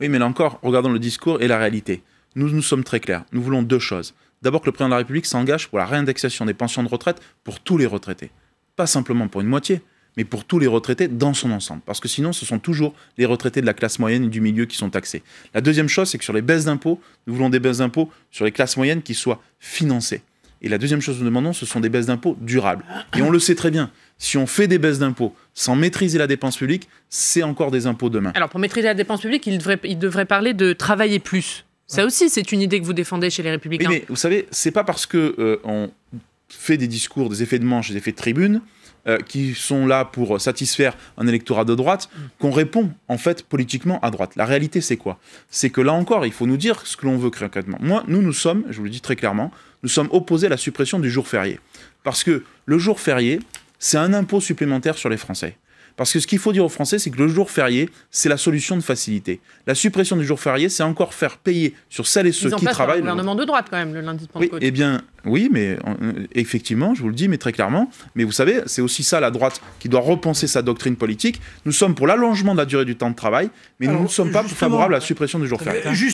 Oui, mais là encore, regardons le discours et la réalité. Nous sommes très clairs. Nous voulons deux choses. D'abord, que le président de la République s'engage pour la réindexation des pensions de retraite pour tous les retraités. Pas simplement pour une moitié, mais pour tous les retraités dans son ensemble. Parce que sinon, ce sont toujours les retraités de la classe moyenne et du milieu qui sont taxés. La deuxième chose, c'est que sur les baisses d'impôts, nous voulons des baisses d'impôts sur les classes moyennes qui soient financées. Et la deuxième chose que nous demandons, ce sont des baisses d'impôts durables. Et on le sait très bien, si on fait des baisses d'impôts sans maîtriser la dépense publique, c'est encore des impôts demain. Alors pour maîtriser la dépense publique, il devrait parler de travailler plus. Ça aussi, c'est une idée que vous défendez chez les Républicains. Oui, mais vous savez, c'est pas parce que on fait des discours, des effets de manche, des effets de tribune, qui sont là pour satisfaire un électorat de droite, qu'on répond en fait politiquement à droite. La réalité, c'est quoi ? C'est que là encore, il faut nous dire ce que l'on veut concrètement. Nous sommes, je vous le dis très clairement, nous sommes opposés à la suppression du jour férié. Parce que le jour férié, c'est un impôt supplémentaire sur les Français. Parce que ce qu'il faut dire aux Français, c'est que le jour férié, c'est la solution de facilité. La suppression du jour férié, c'est encore faire payer sur celles et ceux qui travaillent. C'est un gouvernement de droite quand même, le lundi de Pentecôte. Oui, eh bien, oui, mais effectivement, je vous le dis, mais très clairement. Mais vous savez, c'est aussi ça la droite qui doit repenser sa doctrine politique. Nous sommes pour l'allongement de la durée du temps de travail, mais nous ne sommes pas favorables à la suppression du jour férié.